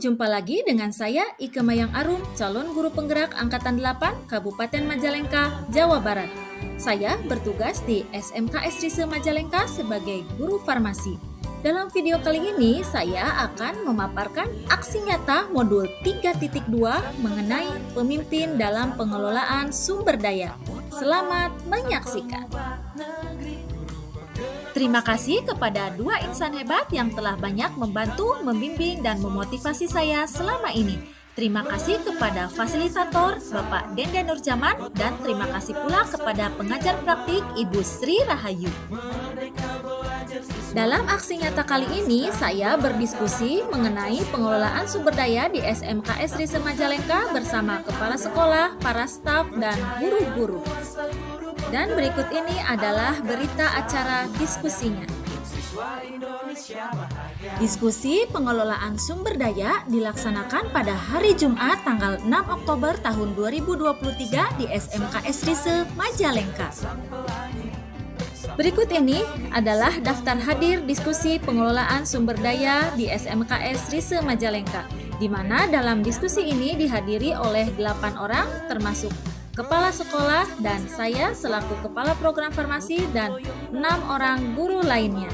Jumpa lagi dengan saya Ike Mayang Arum, calon guru penggerak Angkatan 8 Kabupaten Majalengka, Jawa Barat. Saya bertugas di SMKS Rise Majalengka sebagai guru farmasi. Dalam video kali ini, saya akan memaparkan aksi nyata modul 3.2 mengenai pemimpin dalam pengelolaan sumber daya. Selamat menyaksikan. Terima kasih kepada dua insan hebat yang telah banyak membantu, membimbing, dan memotivasi saya selama ini. Terima kasih kepada fasilitator Bapak Denden Nurjaman dan terima kasih pula kepada pengajar praktik Ibu Sri Rahayu. Dalam aksi nyata kali ini, saya berdiskusi mengenai pengelolaan sumber daya di SMKS Rise Majalengka bersama kepala sekolah, para staf, dan guru-guru. Dan berikut ini adalah berita acara diskusinya. Diskusi pengelolaan sumber daya dilaksanakan pada hari Jumat tanggal 6 Oktober tahun 2023 di SMKS Rise Majalengka. Berikut ini adalah daftar hadir diskusi pengelolaan sumber daya di SMKS Rise Majalengka, di mana dalam diskusi ini dihadiri oleh 8 orang termasuk kepala sekolah dan saya selaku kepala program farmasi dan 6 orang guru lainnya.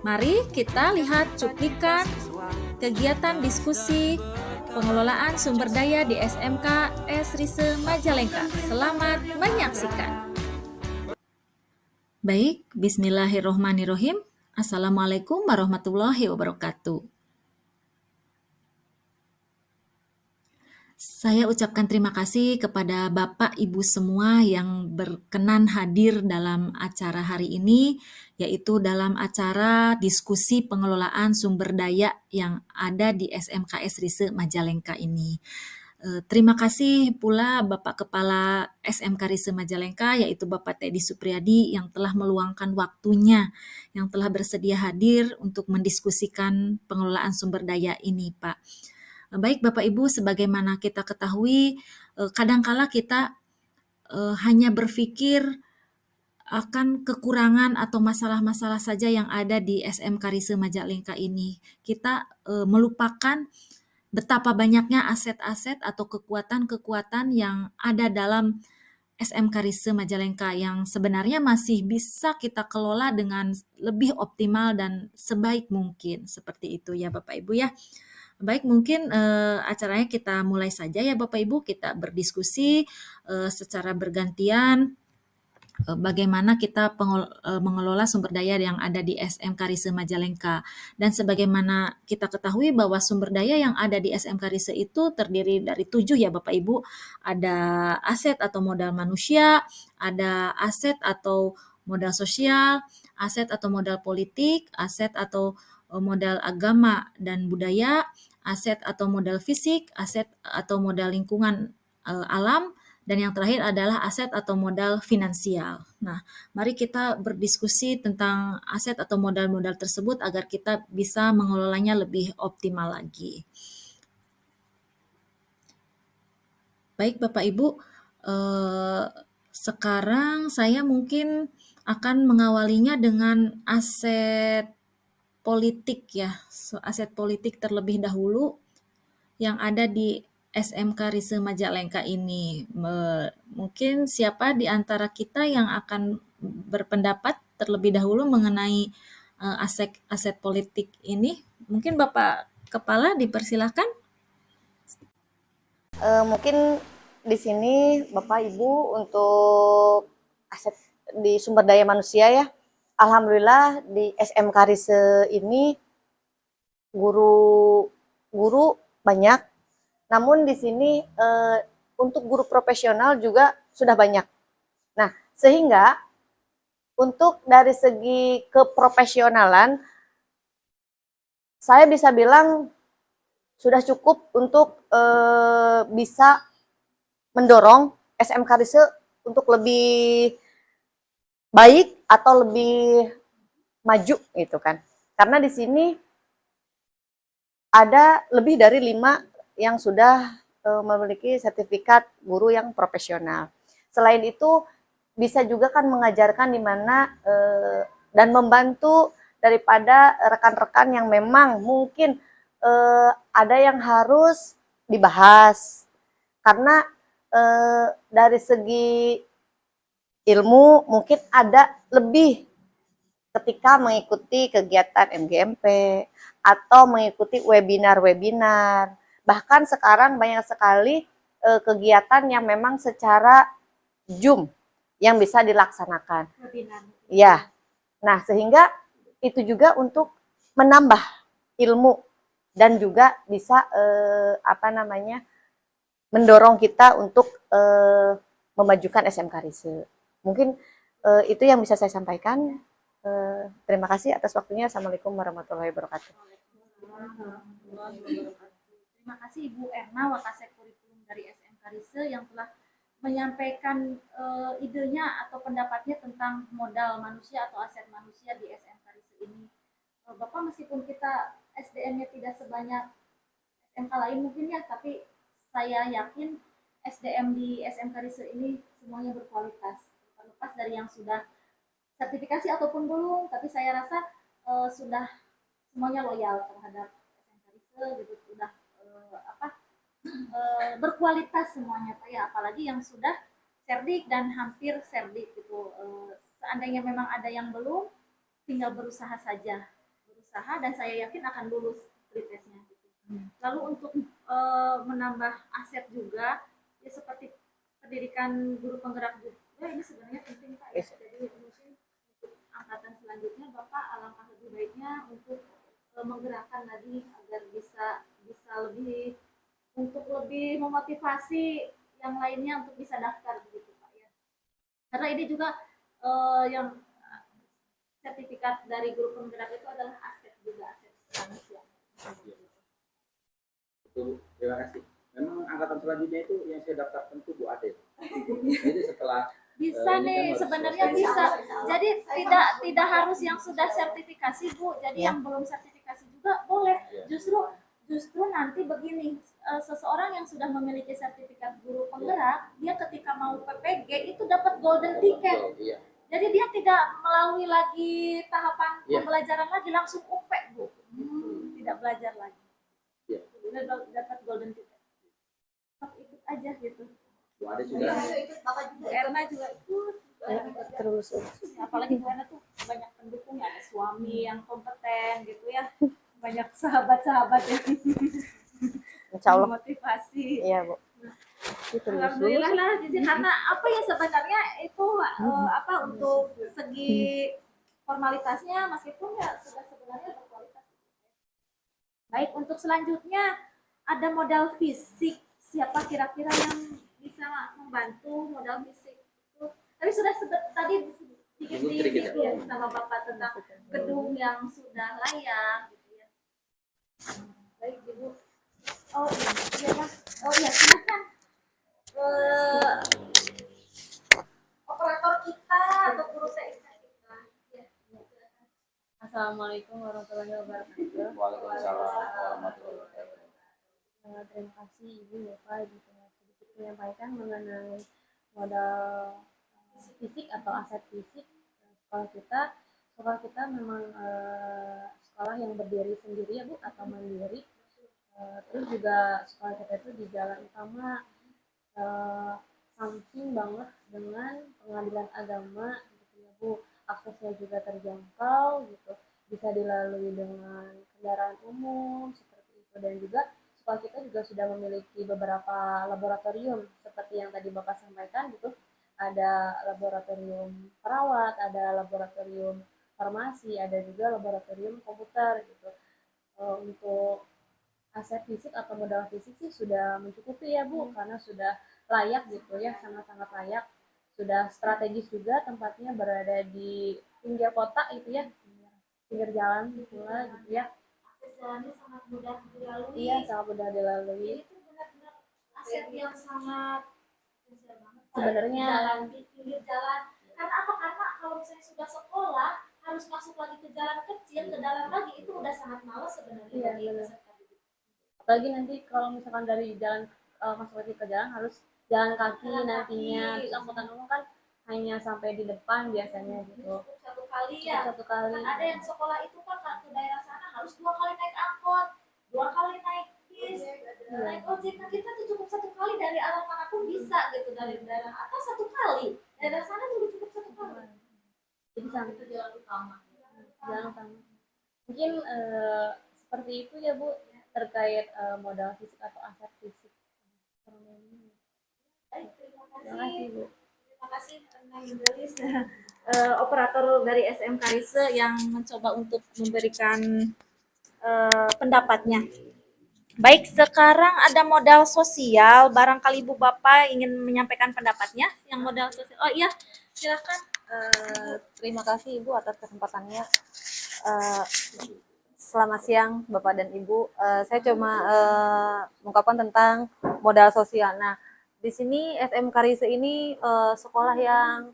Mari kita lihat cuplikan kegiatan diskusi pengelolaan sumber daya di SMKS Rise Majalengka. Selamat menyaksikan. Baik, bismillahirrohmanirrohim. Assalamualaikum warahmatullahi wabarakatuh. Saya ucapkan terima kasih kepada Bapak Ibu semua yang berkenan hadir dalam acara hari ini, yaitu dalam acara diskusi pengelolaan sumber daya yang ada di SMKS Rise Majalengka ini. Terima kasih pula Bapak Kepala SMK Rise Majalengka, yaitu Bapak Teddy Supriyadi yang telah meluangkan waktunya, yang telah bersedia hadir untuk mendiskusikan pengelolaan sumber daya ini, Pak. Baik Bapak Ibu, sebagaimana kita ketahui, kadangkala kita hanya berpikir akan kekurangan atau masalah-masalah saja yang ada di SMK Rise Majalengka ini. Kita melupakan betapa banyaknya aset-aset atau kekuatan-kekuatan yang ada dalam SMK Rise Majalengka yang sebenarnya masih bisa kita kelola dengan lebih optimal dan sebaik mungkin. Seperti itu ya Bapak Ibu ya. Baik, mungkin acaranya kita mulai saja ya Bapak Ibu, kita berdiskusi secara bergantian bagaimana kita mengelola sumber daya yang ada di SMK Rise Majalengka. Dan sebagaimana kita ketahui bahwa sumber daya yang ada di SMK Rise itu terdiri dari 7 ya Bapak Ibu. Ada aset atau modal manusia, ada aset atau modal sosial, aset atau modal politik, aset atau modal agama dan budaya, aset atau modal fisik, aset atau modal lingkungan alam, dan yang terakhir adalah aset atau modal finansial. Nah, mari kita berdiskusi tentang aset atau modal-modal tersebut agar kita bisa mengelolanya lebih optimal lagi. Baik Bapak Ibu, sekarang saya mungkin akan mengawalinya dengan aset politik ya, aset politik terlebih dahulu yang ada di SMK Rise Majalengka ini. Mungkin siapa di antara kita yang akan berpendapat terlebih dahulu mengenai aset politik ini? Mungkin Bapak Kepala dipersilahkan. Mungkin di sini Bapak Ibu untuk aset di sumber daya manusia ya. Alhamdulillah di SMK Rise ini guru banyak. Namun di sini untuk guru profesional juga sudah banyak. Nah, sehingga untuk dari segi keprofesionalan saya bisa bilang sudah cukup untuk bisa mendorong SMK Rise untuk lebih baik atau lebih maju gitu kan. Karena di sini ada lebih dari 5 yang sudah memiliki sertifikat guru yang profesional. Selain itu bisa juga kan mengajarkan di mana dan membantu daripada rekan-rekan yang memang mungkin ada yang harus dibahas karena dari segi ilmu mungkin ada lebih ketika mengikuti kegiatan MGMP atau mengikuti webinar-webinar. Bahkan sekarang banyak sekali kegiatan yang memang secara Zoom yang bisa dilaksanakan. Webinar. Ya. Nah, sehingga itu juga untuk menambah ilmu dan juga bisa mendorong kita untuk memajukan SMK Rise. Mungkin itu yang bisa saya sampaikan. Terima kasih atas waktunya. Assalamualaikum warahmatullahi wabarakatuh. Terima kasih Ibu Erna, Wakasek Kurikulum dari SMK Rise yang telah menyampaikan idenya atau pendapatnya tentang modal manusia atau aset manusia di SMK Rise ini. Bapak meskipun kita SDM-nya tidak sebanyak SMK lain mungkin ya, tapi saya yakin SDM di SMK Rise ini semuanya berkualitas. Terlepas dari yang sudah sertifikasi ataupun belum, tapi saya rasa sudah semuanya loyal terhadap SMK Rise gitu, sudah berkualitas semuanya Pak ya, apalagi yang sudah serdik dan hampir serdik gitu. Seandainya memang ada yang belum, tinggal berusaha saja, berusaha dan saya yakin akan lulus pretestnya gitu. Lalu untuk menambah aset juga ya seperti pendidikan guru penggerak juga ini sebenarnya penting Pak ya. Jadi mungkin untuk angkatan selanjutnya Bapak alangkah lebih baiknya untuk menggerakkan lagi agar bisa lebih untuk lebih memotivasi yang lainnya untuk bisa daftar begitu Pak ya. Karena ini juga yang sertifikat dari guru penggerak itu adalah aset juga, aset manusia. Betul, terima kasih. Memang angkatan selanjutnya itu yang saya daftarkan itu Bu Ade. Jadi setelah bisa nih kan sebenarnya bisa. Jadi tidak harus yang sudah sertifikasi Bu. Jadi yang belum sertifikasi juga boleh. Justru nanti begini, seseorang yang sudah memiliki sertifikat guru penggerak, dia ketika mau PPG itu dapat golden ticket. Jadi dia tidak melalui lagi tahapan pembelajaran lagi, langsung UP Bu. Tidak belajar lagi. Dapat golden ticket. Ikut aja gitu. Bu Ade juga. Bu Erna juga ikut. Terus. Apalagi Bu Erna tuh banyak pendukung ya, ada suami yang kompeten gitu ya. Banyak sahabat-sahabat yang Insya Allah motivasi. iya Bu. Alhamdulillah lah, karena apa ya sebenarnya itu untuk segi formalitasnya meskipun ya sudah sebenarnya berkualitas. Baik, untuk selanjutnya ada modal fisik. Siapa kira-kira yang bisa membantu modal fisik itu? Tapi sudah tadi sedikit ya sama Bapak tentang gedung yang sudah layak gitu ya. Baik, Ibu. Oh iya, silakan. Operator kita atau guru TK kita. Ya. Assalamualaikum warahmatullahi wabarakatuh. Waalaikumsalam warahmatullahi wabarakatuh. Terima kasih Ibu Bapak sedikit menyampaikan mengenai modal fisik atau aset fisik sekolah kita. Sekolah kita memang sekolah yang berdiri sendiri ya Bu atau mandiri. Terus juga sekolah kita itu di jalan utama samping banget dengan pengadilan agama gitu ya Bu. Aksesnya juga terjangkau gitu, bisa dilalui dengan kendaraan umum seperti itu, dan juga sekolah kita juga sudah memiliki beberapa laboratorium seperti yang tadi Bapak sampaikan gitu. Ada laboratorium perawat, ada laboratorium farmasi, ada juga laboratorium komputer gitu. Untuk aset fisik atau modal fisik sih sudah mencukupi ya Bu, karena sudah layak gitu ya, sangat-sangat layak. Sudah strategis juga, tempatnya berada di pinggir kota itu ya, pinggir jalan pula gitu ya. Akses jalannya sangat mudah dilalui. Iya, sangat mudah dilalui. Itu benar-benar aset yang sangat potensial banget. Sebenarnya jalan di pinggir jalan. Karena apa? Karena kalau misalnya sudah sekolah harus masuk lagi ke jalan kecil, ke dalam lagi itu udah sangat malas sebenarnya. Iya, benar. Apalagi nanti kalau misalkan dari jalan masuk lagi ke jalan harus jalan kaki nantinya. Terus angkutan umum kan hanya sampai di depan biasanya gitu. Satu kali ya. Satu kali. Kan ada yang sekolah itu kan ke daerah sana harus 2 kali naik angkot. 2 kali naik bis, naik ojek. Nah, kita tuh cukup 1 kali dari arah manapun bisa gitu, dari daerah atas 1 kali, daerah sana juga cukup 1 kali. Jadi sampai Itu jalan utama. jalan utama. Mungkin seperti itu ya Bu, terkait modal fisik atau aset fisik. Baik, terima Terima kasih. kasih Bu. Terima kasih Neng Indalis, operator dari SM Karise yang mencoba untuk memberikan pendapatnya. Baik, sekarang ada modal sosial. Barangkali Ibu Bapak ingin menyampaikan pendapatnya yang modal sosial. Oh iya, silakan. Terima kasih Ibu atas kesempatannya. Selamat siang Bapak dan Ibu. Saya cuma mengungkapkan tentang modal sosial. Nah, di sini SM Karise ini sekolah yang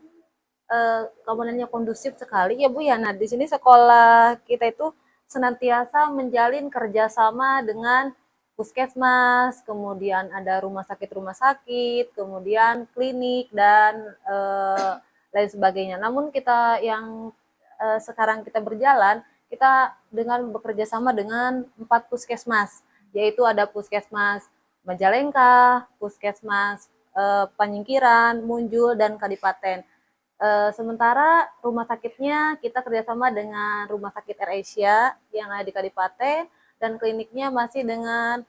keamanannya kondusif sekali ya Bu ya. Nah, di sini sekolah kita itu senantiasa menjalin kerjasama dengan puskesmas, kemudian ada rumah sakit, kemudian klinik dan lain sebagainya. Namun kita yang sekarang kita berjalan, kita dengan bekerja sama dengan 4 puskesmas, yaitu ada puskesmas Majalengka, puskesmas Panyingkiran, Munjul, dan Kadipaten. Sementara rumah sakitnya kita kerjasama dengan Rumah Sakit AirAsia yang ada di Kadipaten dan kliniknya masih dengan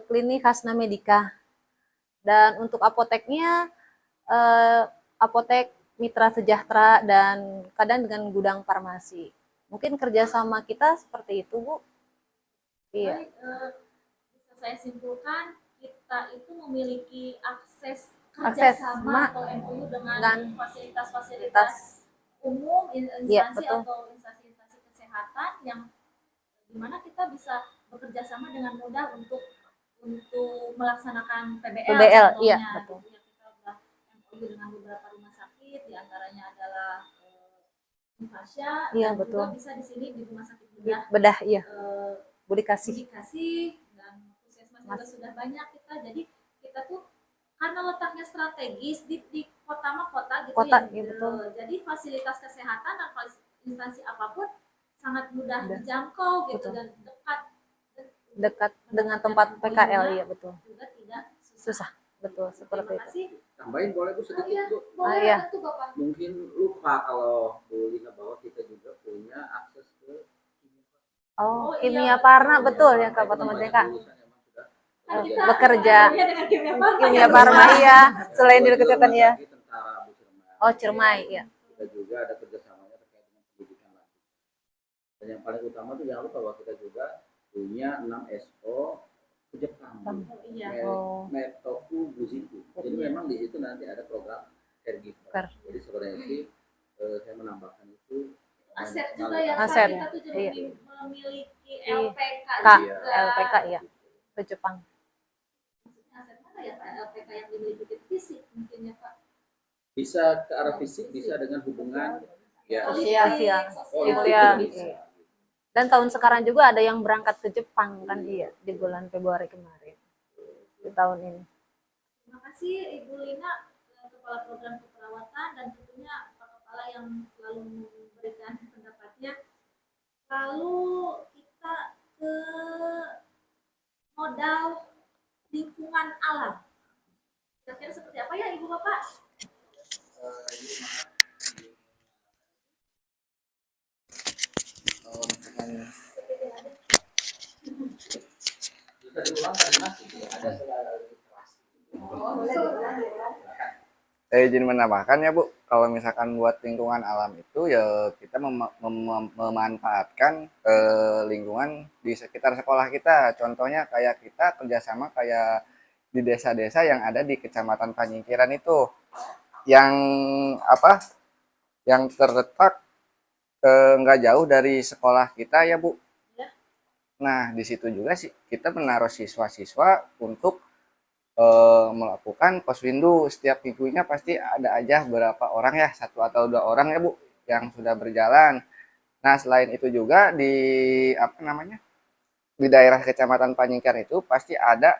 klinik Hasna Medika. Dan untuk apoteknya apotek Mitra Sejahtera dan kadang dengan gudang farmasi. Mungkin kerjasama kita seperti itu Bu. Iya. Baik, bisa saya simpulkan kita itu memiliki akses kerjasama atau MOU dengan fasilitas-fasilitas umum, Iya, instansi betul. atau instansi-instansi kesehatan yang dimana kita bisa bekerja sama dengan mudah untuk melaksanakan PBL, PBL, contohnya. iya, betul. Gitu ya, kita sudah MOU dengan beberapa rumah sakit, diantaranya adalah Infasya, Iya, dan betul. juga bisa di sini di rumah sakit Bedah, iya. eh, Budi kasih. Dikasih, dan puskesmas juga sudah banyak kita. Jadi kita tuh karena letaknya strategis di kota mah kota gitu Kota, ya. iya, betul. Jadi fasilitas kesehatan dan instansi apapun sangat mudah Udah. dijangkau gitu, Betul. dan Dekat dengan tempat PKL, iya betul. juga tidak Susah, betul seperti Terima itu. kasih. Tambahin boleh Bu sedikit Bu? Boleh, iya. tentu Bapak. Mungkin lupa kalau Bu Lina bahwa kita juga punya akses ke Oh, Oh, iya, Kimia betul. Parna betul ya Parma. Kabupaten Itu banyak Merdeka. lulusan emang sudah Kan kita Bekerja. dengan Kimia Kimia Parma iya, selain di kesehatan ya. Tentara Bu Ciremai. Oh, Ciremai ya. Kita juga ada kerjasamanya terkait dengan pendidikan lanjut. Dan yang paling utama tuh jangan lupa bahwa kita juga punya 6 SO ke Jepang. Oh, iya. Metoku Buziku. Jadi memang di situ nanti ada program caregiver. Jadi sebenarnya sih saya menambahkan itu Aset juga ya, Pak. Aset, Kita tuh juga iya. memiliki LPK Kak, juga. LPK ya. Ke Jepang. Maksudnya aset mana ya Pak? LPK yang dimiliki fisik mungkin ya Pak? bisa ke arah fisik, bisa dengan hubungan ya Sosial, politik iya. bisa. Dan tahun sekarang juga ada yang berangkat ke Jepang kan iya di bulan Februari kemarin. Di tahun ini. Terima kasih Ibu Lina, Kepala Program Keperawatan, dan tentunya Pak Kepala yang selalu memberikan pendapatnya. Lalu kita ke modal lingkungan alam. Kira-kira seperti apa ya Ibu Bapak? Bisa diulang tadi Mas, ada Saya izin menambahkan ya Bu, kalau misalkan buat lingkungan alam itu ya kita memanfaatkan lingkungan di sekitar sekolah kita. Contohnya kayak kita kerjasama kayak di desa-desa yang ada di Kecamatan Panyingkiran itu, yang apa? Yang terletak nggak jauh dari sekolah kita ya Bu. Nah di situ juga sih kita menaruh siswa-siswa untuk melakukan poswindu. Setiap minggunya pasti ada aja berapa orang ya, 1 atau 2 orang ya Bu yang sudah berjalan. Nah selain itu juga di apa namanya di daerah Kecamatan Panyingkiran itu pasti ada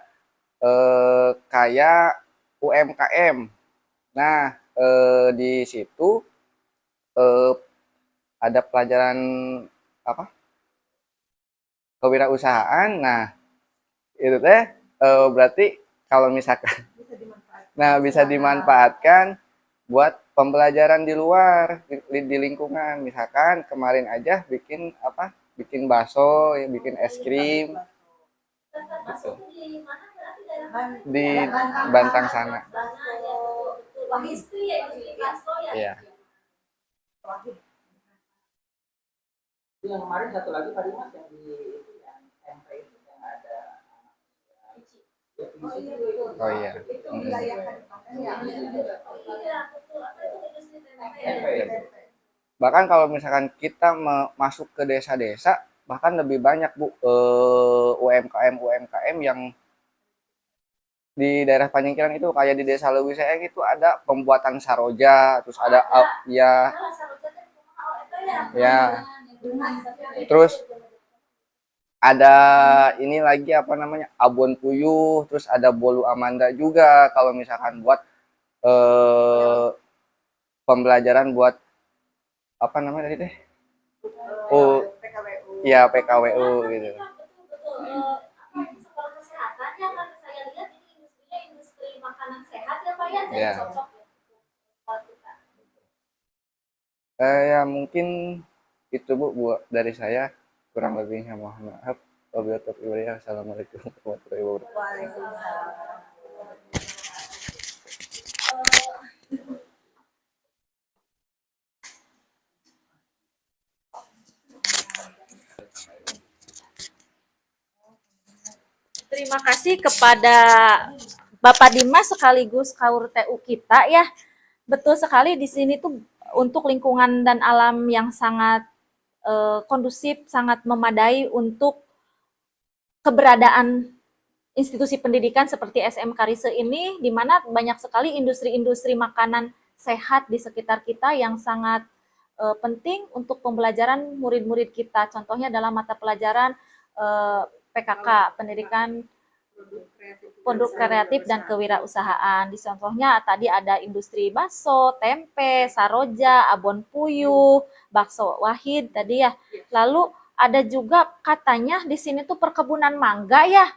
kayak UMKM. Nah di situ ada pelajaran apa kewirausahaan. Nah, itu teh berarti kalau misalkan nah bisa dimanfaatkan buat pembelajaran di luar di lingkungan. Misalkan kemarin aja bikin apa? Bikin bakso, ya, bikin es krim gitu. Di Bantang sana. Iya. Yang kemarin satu lagi Pak Dimas yang di yang MP itu yang ada Oh iya. Bahkan kalau misalkan kita masuk ke desa-desa, bahkan lebih banyak Bu UMKM yang di daerah Panyingkiran itu kayak di Desa Lewisaya itu ada pembuatan saroja, terus ada ya ya terus ada ini lagi apa namanya abon puyuh, terus ada bolu amanda juga kalau misalkan buat pembelajaran buat apa namanya tadi teh oh ya PKWU gitu. Sekolah kesehatan yang kan saya lihat ini industrinya industri makanan sehat ya Pak ya, jadi Ya. cocok ya sekolah kita. Ya mungkin itu Bu buat dari saya, kurang lebihnya mohon maaf. Wabillahi taufiq wal hidayah. Assalamualaikum warahmatullahi wabarakatuh. Waalaikumsalam. Terima kasih kepada Bapak Dimas sekaligus Kaur TU kita ya. Betul sekali di sini tuh untuk lingkungan dan alam yang sangat kondusif, sangat memadai untuk keberadaan institusi pendidikan seperti SMK Karise ini, di mana banyak sekali industri-industri makanan sehat di sekitar kita yang sangat penting untuk pembelajaran murid-murid kita. Contohnya dalam mata pelajaran PKK, pendidikan produk kreatif dan kewirausahaan. Di contohnya tadi ada industri bakso, tempe, saroja, abon puyuh, bakso wahid tadi ya. Lalu ada juga katanya di sini tuh perkebunan mangga ya.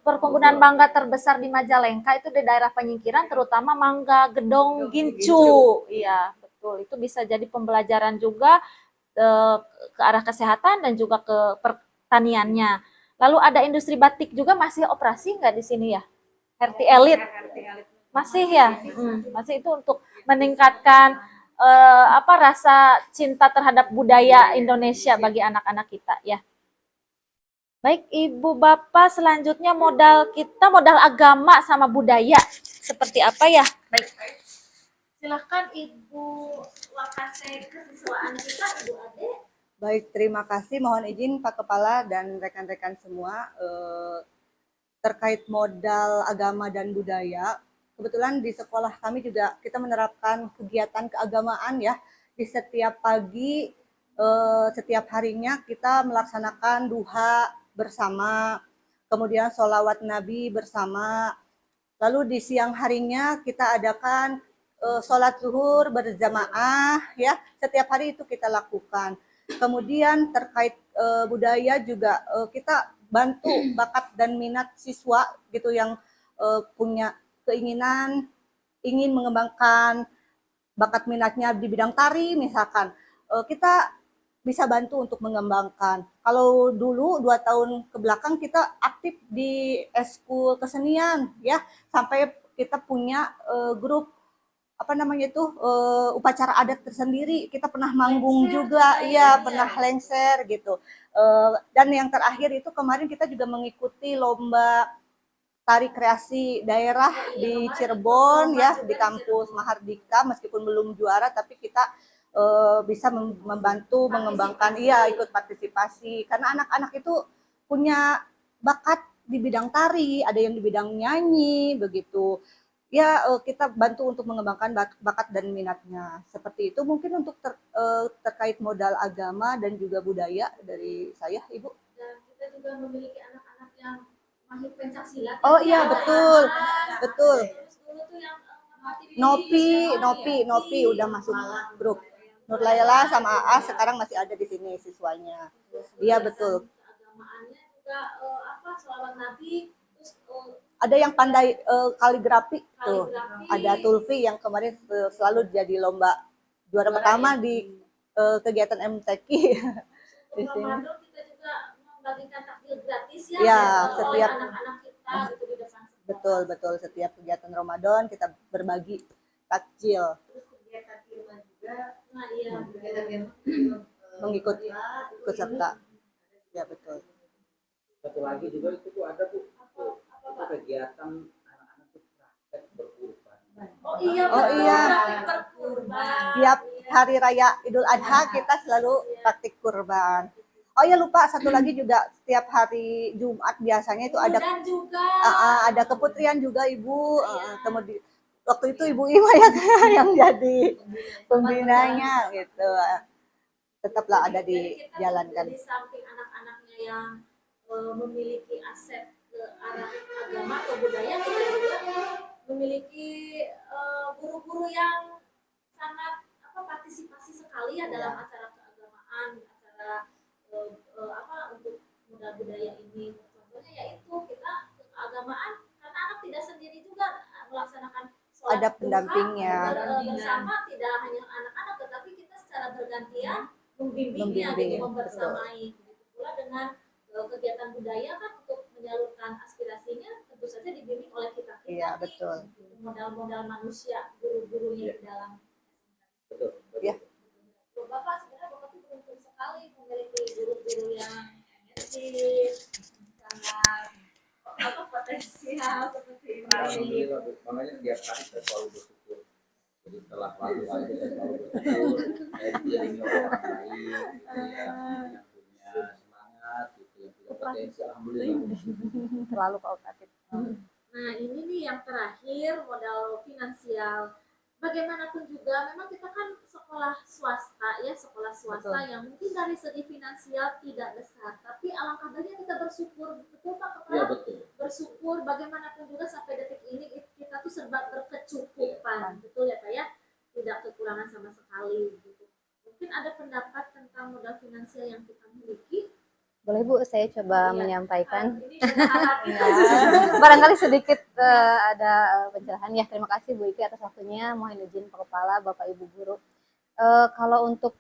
Perkebunan mangga terbesar di Majalengka itu di daerah Panyingkiran, terutama mangga Gedong Gincu. Iya, betul. Itu bisa jadi pembelajaran juga ke arah kesehatan dan juga ke pertaniannya. Lalu ada industri batik juga masih operasi nggak di sini ya? Herti Elit masih ya, masih itu untuk meningkatkan apa rasa cinta terhadap budaya Indonesia bagi anak-anak kita ya. Baik Ibu Bapak, selanjutnya modal kita modal agama sama budaya seperti apa ya? Baik, silahkan Ibu Wakase kesiswaan kita Ibu Ade. Baik, terima kasih. Mohon izin Pak Kepala dan rekan-rekan semua terkait modal agama dan budaya. Kebetulan di sekolah kami juga kita menerapkan kegiatan keagamaan ya. Di setiap pagi, setiap harinya kita melaksanakan duha bersama, kemudian sholawat Nabi bersama. Lalu di siang harinya kita adakan sholat zuhur berjamaah ya. Setiap hari itu kita lakukan. Kemudian terkait budaya juga kita bantu bakat dan minat siswa gitu yang punya keinginan ingin mengembangkan bakat minatnya di bidang tari misalkan, kita bisa bantu untuk mengembangkan. Kalau dulu 2 tahun ke belakang kita aktif di eskul kesenian ya, sampai kita punya grup apa namanya itu upacara adat tersendiri, kita pernah manggung juga, iya pernah lengser gitu. Dan yang terakhir itu kemarin kita juga mengikuti lomba tari kreasi daerah di Cirebon ya, di kampus Mahardika, meskipun belum juara tapi kita bisa membantu mengembangkan, iya ikut partisipasi karena anak-anak itu punya bakat di bidang tari, ada yang di bidang nyanyi begitu. Ya kita bantu untuk mengembangkan bakat dan minatnya. Seperti itu mungkin untuk terkait modal agama dan juga budaya dari saya, Ibu. Dan kita juga memiliki anak-anak yang mahir pencaksilat. Oh iya betul, betul. Terus dulu tuh yang Nopi udah masuk grup. Nur Layla sama AA sekarang masih ada di sini siswanya. Iya betul. Keagamaannya juga selawat Nabi, terus Ada yang pandai kaligrafi tuh. kaligrafi. Ada Tulfi yang kemarin selalu jadi lomba juara pertama di kegiatan MTQ di Untuk sini. Ramadan kita juga membagikan takjil gratis ya, Ya, oleh setiap- anak-anak kita gitu di depan sekolah. Betul, setiap kegiatan Ramadan kita berbagi takjil Terus kegiatan di rumah juga, Nah, iya. kegiatan yang mengikut ikut serta. Ya betul. Satu lagi juga itu tuh ada tuh itu kegiatan anak-anak tuh praktek berkurban. Oh iya, Oh betul, iya. praktik berkurban. Tiap Iya. hari raya Idul Adha kita selalu praktik kurban. Oh ya lupa satu lagi juga setiap hari Jumat biasanya itu ada Dan juga ada keputrian juga Ibu. Kemudian waktu itu Ibu Ima yang jadi pembinanya gitu. Tetaplah ada Jadi kita dijalankan. di samping anak-anaknya yang memiliki aset ke arah agama atau budaya, kita juga memiliki guru-guru yang sangat partisipasi sekali ya dalam acara keagamaan, acara untuk modal budaya ini. Contohnya yaitu kita keagamaan karena anak tidak sendiri juga melaksanakan sholat Ada duha, pendampingnya. bersama, tidak hanya anak-anak tetapi kita secara bergantian membimbingnya Membimbing, gitu, membersamai. Begitu pula dengan kegiatan budaya kan untuk menyalurkan aspirasinya tentu saja dibimbing oleh kita. Iya, betul. Modal-modal manusia, guru-gurunya di dalam. Betul. Ya. Bapak sebenarnya Bapak tuh beruntung sekali memiliki guru-guru yang energis, sangat potensial seperti ini. Alhamdulillah, Bu. Makanya tiap hari saya selalu bersyukur. Jadi setelah lalu lagi saya selalu bersyukur. Saya dikelilingi orang baik, gitu ya, yang punya semangat, gitu, yang punya potensi. Alhamdulillah. terlalu kooperatif. Nah ini nih yang terakhir, modal finansial. Bagaimanapun juga memang kita kan sekolah swasta ya, sekolah swasta Betul. yang mungkin dari segi finansial tidak besar, tapi alangkah baiknya kita bersyukur, betul Pak Kepala? Iya betul. Bersyukur bagaimanapun juga sampai detik ini kita tuh serba berkecukupan, betul ya Pak ya? Tidak kekurangan sama sekali gitu. Mungkin ada pendapat tentang modal finansial yang kita miliki. Boleh Bu, saya coba Iya. menyampaikan. Ini berharap Barangkali sedikit ada pencerahan ya. Terima kasih Bu Iki atas waktunya. Mohon izin Pak Kepala, Bapak Ibu guru. Kalau untuk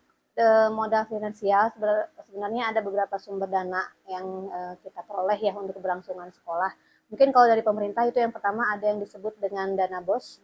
modal finansial sebenarnya ada beberapa sumber dana yang kita peroleh ya untuk keberlangsungan sekolah. Mungkin kalau dari pemerintah itu yang pertama ada yang disebut dengan dana BOS.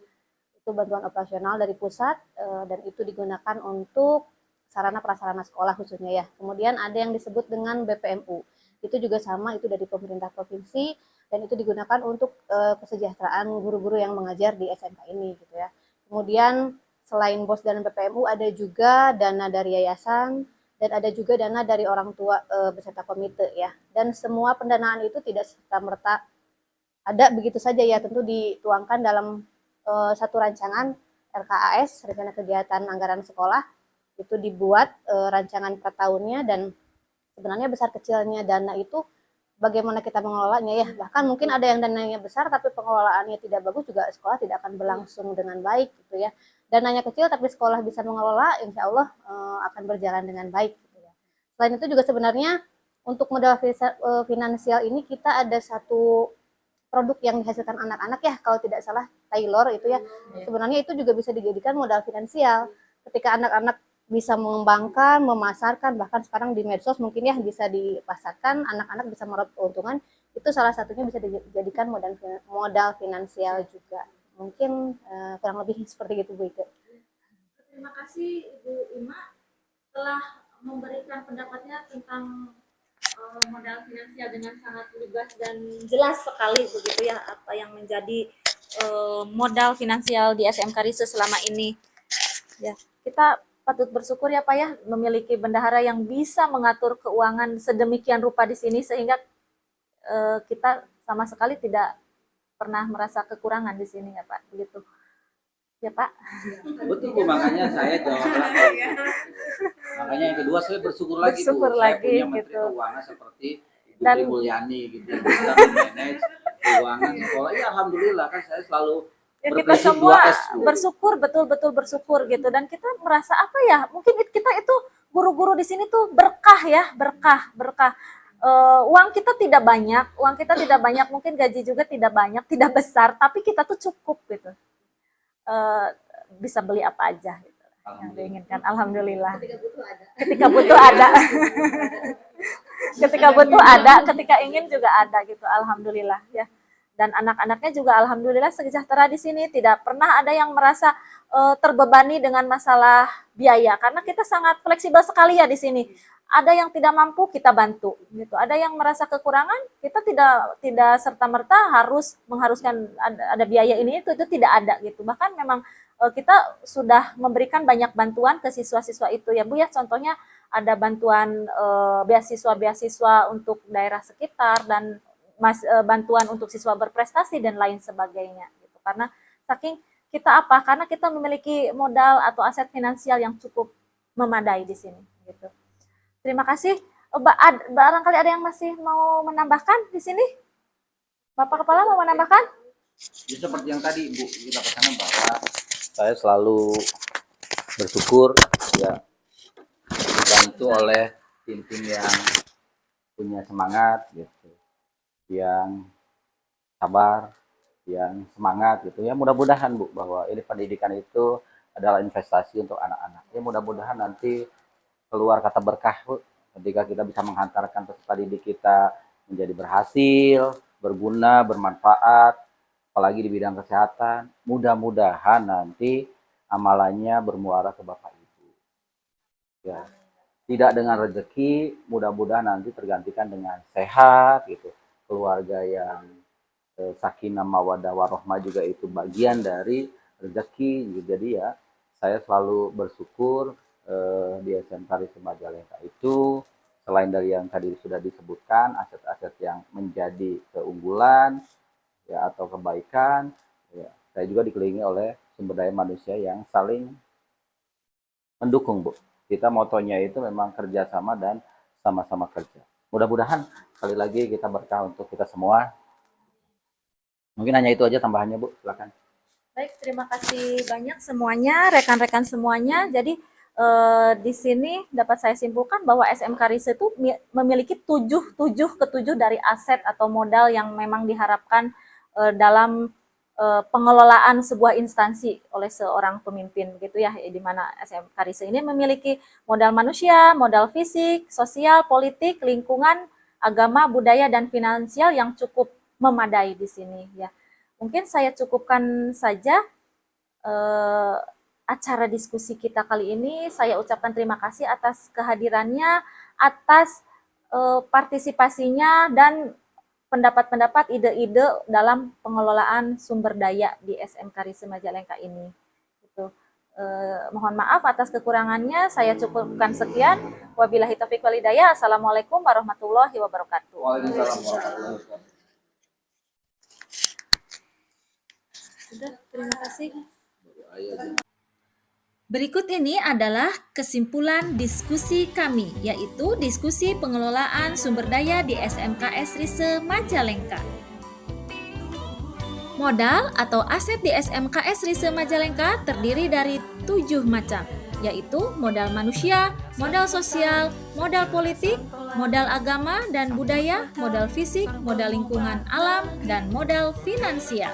Itu bantuan operasional dari pusat dan itu digunakan untuk sarana prasarana sekolah khususnya ya. Kemudian ada yang disebut dengan BPMU. Itu juga sama, itu dari pemerintah provinsi dan itu digunakan untuk kesejahteraan guru-guru yang mengajar di SMK ini gitu ya. Kemudian selain BOS dan BPMU ada juga dana dari yayasan dan ada juga dana dari orang tua beserta komite ya. Dan semua pendanaan itu tidak serta-merta ada begitu saja ya, tentu dituangkan dalam satu rancangan RKAS, rencana kegiatan anggaran sekolah. Itu dibuat rancangan per tahunnya dan sebenarnya besar kecilnya dana itu bagaimana kita mengelolanya ya. Bahkan mungkin ada yang dananya besar tapi pengelolaannya tidak bagus juga sekolah tidak akan berlangsung dengan baik gitu ya. Dananya kecil tapi sekolah bisa mengelola, insya Allah akan berjalan dengan baik gitu ya. Selain itu juga sebenarnya untuk modal finansial ini kita ada satu produk yang dihasilkan anak-anak ya, kalau tidak salah Taylor itu ya. Sebenarnya itu juga bisa dijadikan modal finansial. Ketika anak-anak bisa mengembangkan, memasarkan, bahkan sekarang di medsos mungkin ya bisa dipasarkan, anak-anak bisa meraup keuntungan, itu salah satunya bisa dijadikan modal finansial juga. Mungkin kurang lebih seperti itu Bu Ike. Terima kasih Ibu Ima telah memberikan pendapatnya tentang modal finansial dengan sangat lugas dan jelas sekali begitu ya apa yang menjadi modal finansial di SMK Rise selama ini. Ya, kita patut bersyukur ya Pak ya memiliki bendahara yang bisa mengatur keuangan sedemikian rupa di sini sehingga kita sama sekali tidak pernah merasa kekurangan di sini ya Pak, begitu. Ya Pak. Betul Bu, makanya saya jawab lagi. Makanya yang kedua saya bersyukur lagi Bu, Bersyukur saya lagi, punya menteri gitu. keuangan seperti Ibu Dan- Sri Mulyani gitu, bisa manage keuangan sekolah. Ya alhamdulillah kan saya selalu Ya, kita berprinsip semua 2S, Bu. bersyukur, betul-betul bersyukur gitu, dan kita merasa apa ya, mungkin kita itu guru-guru di sini tuh berkah ya, berkah uang kita tidak banyak, mungkin gaji juga tidak banyak, tidak besar, tapi kita tuh cukup gitu. Bisa beli apa aja gitu yang diinginkan. Alhamdulillah. Ketika butuh ada. Ketika butuh ada, ketika ingin juga ada gitu. Alhamdulillah ya. Dan anak-anaknya juga alhamdulillah sejahtera di sini, tidak pernah ada yang merasa terbebani dengan masalah biaya, karena kita sangat fleksibel sekali ya di sini. Ada yang tidak mampu kita bantu gitu, ada yang merasa kekurangan kita tidak serta-merta mengharuskan ada biaya ini itu tidak ada gitu. Bahkan memang kita sudah memberikan banyak bantuan ke siswa-siswa itu ya Bu ya. Contohnya ada bantuan beasiswa untuk daerah sekitar dan bantuan untuk siswa berprestasi dan lain sebagainya gitu. Karena saking karena kita memiliki modal atau aset finansial yang cukup memadai di sini gitu. Terima kasih. Barangkali ada yang masih mau menambahkan di sini? Bapak Kepala mau menambahkan? Ya, seperti yang tadi Ibu kita pesankan bahwa saya selalu bersyukur ya dibantu oleh tim-tim yang punya semangat gitu, yang sabar, yang semangat gitu ya. Mudah-mudahan Bu bahwa ini pendidikan itu adalah investasi untuk anak-anak. Ya mudah-mudahan nanti keluar kata berkah Bu, ketika kita bisa menghantarkan peserta didik kita menjadi berhasil, berguna, bermanfaat, apalagi di bidang kesehatan. Mudah-mudahan nanti amalannya bermuara ke Bapak Ibu. Ya, tidak dengan rezeki, mudah-mudahan nanti tergantikan dengan sehat gitu. Keluarga yang sakinah mawaddah warohmah juga itu bagian dari rezeki. Jadi ya, saya selalu bersyukur di SMK Karise Majalengka itu selain dari yang tadi sudah disebutkan aset-aset yang menjadi keunggulan ya atau kebaikan ya, saya juga dikelilingi oleh sumber daya manusia yang saling mendukung Bu. Kita motonya itu memang kerjasama dan sama-sama kerja. Mudah-mudahan sekali lagi kita berkah untuk kita semua. Mungkin hanya itu aja tambahannya Bu, silakan. Baik, terima kasih banyak semuanya, rekan-rekan semuanya. Jadi di sini dapat saya simpulkan bahwa SMK Karise itu memiliki ketujuh dari aset atau modal yang memang diharapkan dalam pengelolaan sebuah instansi oleh seorang pemimpin gitu ya, di mana SMK Karise ini memiliki modal manusia, modal fisik, sosial, politik, lingkungan, agama, budaya dan finansial yang cukup memadai di sini ya. Mungkin saya cukupkan saja acara diskusi kita kali ini. Saya ucapkan terima kasih atas kehadirannya, atas partisipasinya dan pendapat-pendapat, ide-ide dalam pengelolaan sumber daya di SMK Karise Majalengka ini. Gitu. Mohon maaf atas kekurangannya. Saya cukupkan sekian. Wabillahi taufiq wal hidayah. Assalamualaikum warahmatullahi wabarakatuh. Waalaikumsalam warahmatullahi wabarakatuh. Sudah, terima kasih. Berikut ini adalah kesimpulan diskusi kami, yaitu diskusi pengelolaan sumber daya di SMKS Rise Majalengka. Modal atau aset di SMKS Rise Majalengka terdiri dari 7 macam, yaitu modal manusia, modal sosial, modal politik, modal agama dan budaya, modal fisik, modal lingkungan alam, dan modal finansial.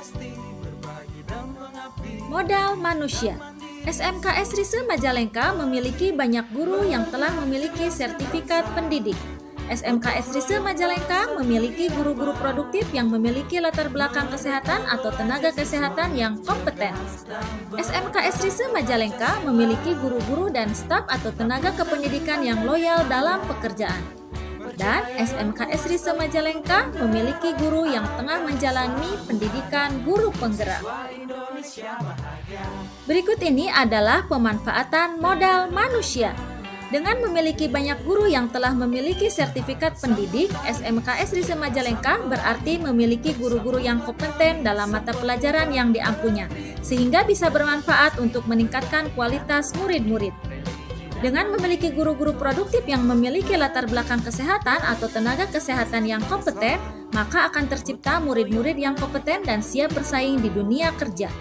Modal manusia. SMKS Rise Majalengka memiliki banyak guru yang telah memiliki sertifikat pendidik. SMKS Rise Majalengka memiliki guru-guru produktif yang memiliki latar belakang kesehatan atau tenaga kesehatan yang kompeten. SMKS Rise Majalengka memiliki guru-guru dan staf atau tenaga kependidikan yang loyal dalam pekerjaan. Dan SMKS Rise Majalengka memiliki guru yang tengah menjalani pendidikan guru penggerak. Berikut ini adalah pemanfaatan modal manusia. Dengan memiliki banyak guru yang telah memiliki sertifikat pendidik, SMKS Rise Majalengka berarti memiliki guru-guru yang kompeten dalam mata pelajaran yang diampunya, sehingga bisa bermanfaat untuk meningkatkan kualitas murid-murid. Dengan memiliki guru-guru produktif yang memiliki latar belakang kesehatan atau tenaga kesehatan yang kompeten, maka akan tercipta murid-murid yang kompeten dan siap bersaing di dunia kerja.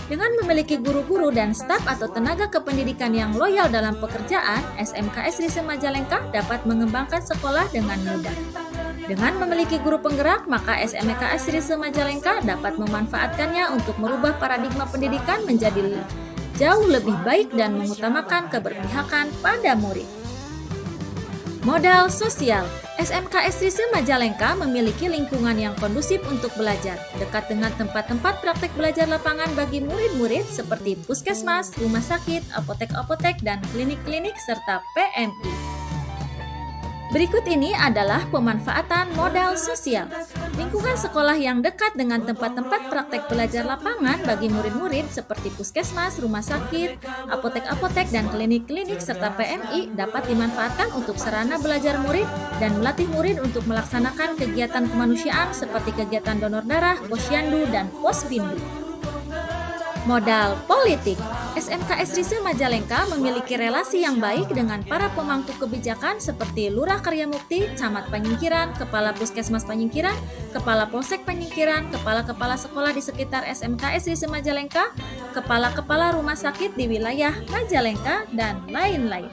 Dengan memiliki guru-guru dan staf atau tenaga kependidikan yang loyal dalam pekerjaan, SMKS Rise Majalengka dapat mengembangkan sekolah dengan mudah. Dengan memiliki guru penggerak, maka SMKS Rise Majalengka dapat memanfaatkannya untuk merubah paradigma pendidikan menjadi jauh lebih baik dan mengutamakan keberpihakan pada murid. Modal sosial. SMKS Rise Majalengka memiliki lingkungan yang kondusif untuk belajar, dekat dengan tempat-tempat praktek belajar lapangan bagi murid-murid seperti puskesmas, rumah sakit, apotek-apotek, dan klinik-klinik, serta PMI. Berikut ini adalah pemanfaatan modal sosial. Lingkungan sekolah yang dekat dengan tempat-tempat praktek belajar lapangan bagi murid-murid seperti puskesmas, rumah sakit, apotek-apotek, dan klinik-klinik serta PMI dapat dimanfaatkan untuk sarana belajar murid dan melatih murid untuk melaksanakan kegiatan kemanusiaan seperti kegiatan donor darah, posyandu, dan posbindu. Modal politik. SMKS Rise Majalengka memiliki relasi yang baik dengan para pemangku kebijakan seperti Lurah Karyamukti, Camat Panyingkiran, Kepala Puskesmas Panyingkiran, Kepala Polsek Panyingkiran, Kepala-kepala sekolah di sekitar SMKS Rise Majalengka, Kepala-kepala rumah sakit di wilayah Majalengka, dan lain-lain.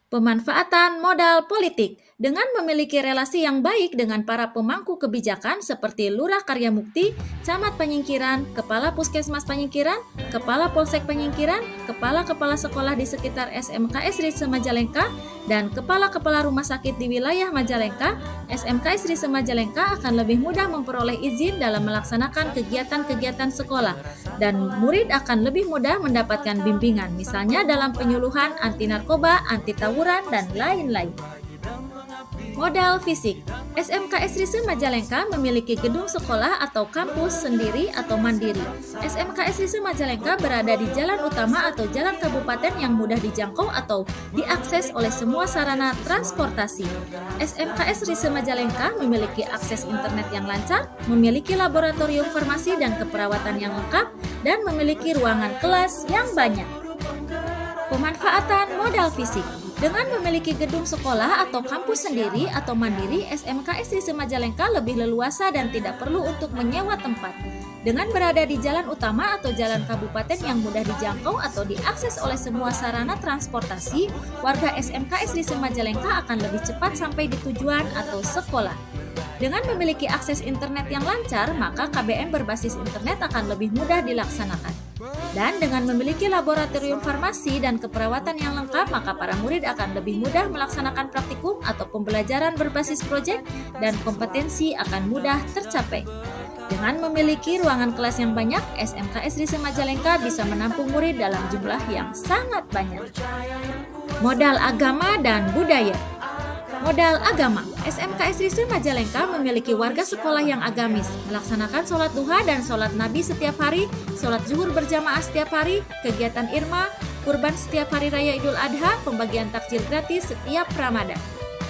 Pemanfaatan modal politik. Dengan memiliki relasi yang baik dengan para pemangku kebijakan seperti Lurah Karyamukti, Camat Panyingkiran, Kepala Puskesmas Panyingkiran, Kepala Polsek Panyingkiran, Kepala-kepala sekolah di sekitar SMKS Rise Majalengka, dan Kepala-kepala rumah sakit di wilayah Majalengka, SMKS Rise Majalengka akan lebih mudah memperoleh izin dalam melaksanakan kegiatan-kegiatan sekolah, dan murid akan lebih mudah mendapatkan bimbingan, misalnya dalam penyuluhan anti narkoba, anti tawuran, dan lain-lain. Modal fisik. SMKS Rise Majalengka memiliki gedung sekolah atau kampus sendiri atau mandiri. SMKS Rise Majalengka berada di jalan utama atau jalan kabupaten yang mudah dijangkau atau diakses oleh semua sarana transportasi. SMKS Rise Majalengka memiliki akses internet yang lancar, memiliki laboratorium farmasi dan keperawatan yang lengkap, dan memiliki ruangan kelas yang banyak. Pemanfaatan modal fisik. Dengan memiliki gedung sekolah atau kampus sendiri atau mandiri, SMKS Rise Majalengka lebih leluasa dan tidak perlu untuk menyewa tempat. Dengan berada di jalan utama atau jalan kabupaten yang mudah dijangkau atau diakses oleh semua sarana transportasi, warga SMKS Rise Majalengka akan lebih cepat sampai di tujuan atau sekolah. Dengan memiliki akses internet yang lancar, maka KBM berbasis internet akan lebih mudah dilaksanakan. Dan dengan memiliki laboratorium farmasi dan keperawatan yang lengkap, maka para murid akan lebih mudah melaksanakan praktikum atau pembelajaran berbasis proyek dan kompetensi akan mudah tercapai. Dengan memiliki ruangan kelas yang banyak, SMKS Rise Majalengka bisa menampung murid dalam jumlah yang sangat banyak. Modal agama dan budaya. Modal agama. SMKS Rise Majalengka memiliki warga sekolah yang agamis, melaksanakan sholat duha dan sholat nabi setiap hari, sholat zuhur berjamaah setiap hari, kegiatan irma, kurban setiap hari raya Idul Adha, pembagian takjil gratis setiap Ramadan.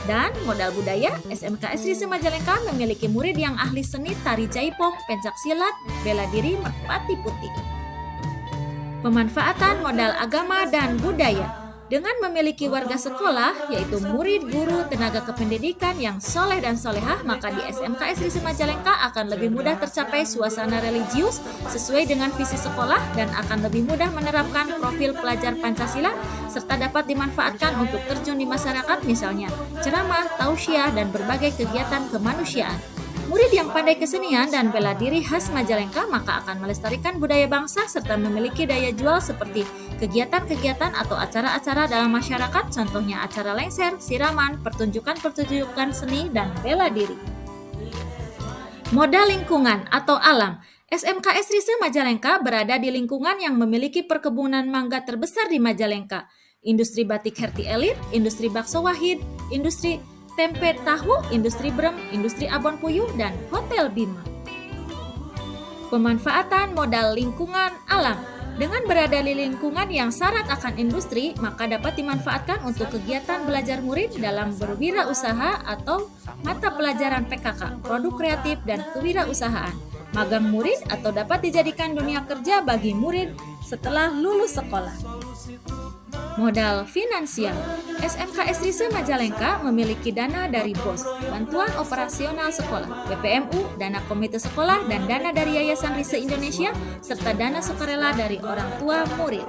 Dan modal budaya, SMKS Rise Majalengka memiliki murid yang ahli seni tari jaipong, pencak silat, bela diri, merpati putih. Pemanfaatan modal agama dan budaya. Dengan memiliki warga sekolah, yaitu murid, guru, tenaga kependidikan yang soleh dan solehah, maka di SMKS Rise Majalengka akan lebih mudah tercapai suasana religius sesuai dengan visi sekolah dan akan lebih mudah menerapkan profil pelajar Pancasila serta dapat dimanfaatkan untuk terjun di masyarakat, misalnya ceramah, tausiah, dan berbagai kegiatan kemanusiaan. Murid yang pandai kesenian dan bela diri khas Majalengka maka akan melestarikan budaya bangsa serta memiliki daya jual seperti kegiatan-kegiatan atau acara-acara dalam masyarakat, contohnya acara lengser, siraman, pertunjukan-pertunjukan seni, dan bela diri. Modal lingkungan atau alam. SMKS Rise Majalengka berada di lingkungan yang memiliki perkebunan mangga terbesar di Majalengka, industri batik Herti Elit, industri bakso Wahid, industri tempe tahu, industri brem, industri abon puyuh, dan hotel Bima. Pemanfaatan modal lingkungan alam. Dengan berada di lingkungan yang syarat akan industri, maka dapat dimanfaatkan untuk kegiatan belajar murid dalam berwirausaha atau mata pelajaran PKK, produk kreatif dan kewirausahaan, magang murid atau dapat dijadikan dunia kerja bagi murid setelah lulus sekolah. Modal finansial. SMKS Rise Majalengka memiliki dana dari BOS, bantuan operasional sekolah, BPMU, dana komite sekolah, dan dana dari Yayasan Rise Indonesia, serta dana sukarela dari orang tua murid.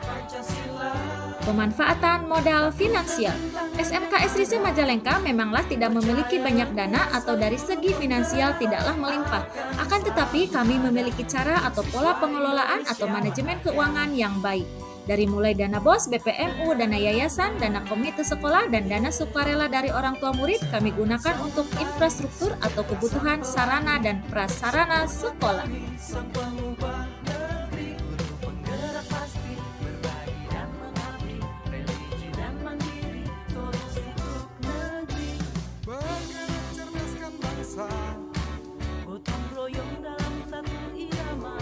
Pemanfaatan modal finansial. SMKS Rise Majalengka memanglah tidak memiliki banyak dana atau dari segi finansial tidaklah melimpah. Akan tetapi kami memiliki cara atau pola pengelolaan atau manajemen keuangan yang baik. Dari mulai dana BOS, BPMU, dana yayasan, dana komite sekolah, dan dana sukarela dari orang tua murid kami gunakan untuk infrastruktur atau kebutuhan sarana dan prasarana sekolah. Gotong royong dalam satu irama,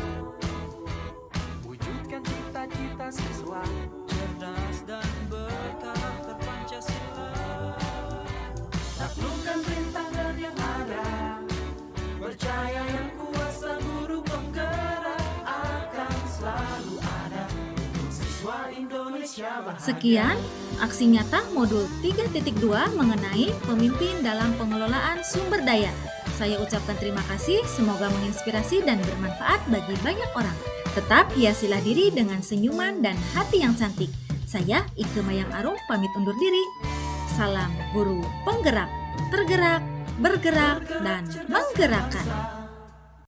wujudkan cita-cita siswa cerdas dan berkarakter Pancasila. Taklukkan rintangan yang ada, percaya yang kuasa guru penggerak akan selalu ada untuk siswa Indonesia bahagia. Sekian aksi nyata modul 3.2 mengenai pemimpin dalam pengelolaan sumber daya. Saya ucapkan terima kasih, semoga menginspirasi dan bermanfaat bagi banyak orang. Tetap hiasilah diri dengan senyuman dan hati yang cantik. Saya Ike Mayang Arum pamit undur diri. Salam guru penggerak, tergerak, bergerak, dan menggerakkan.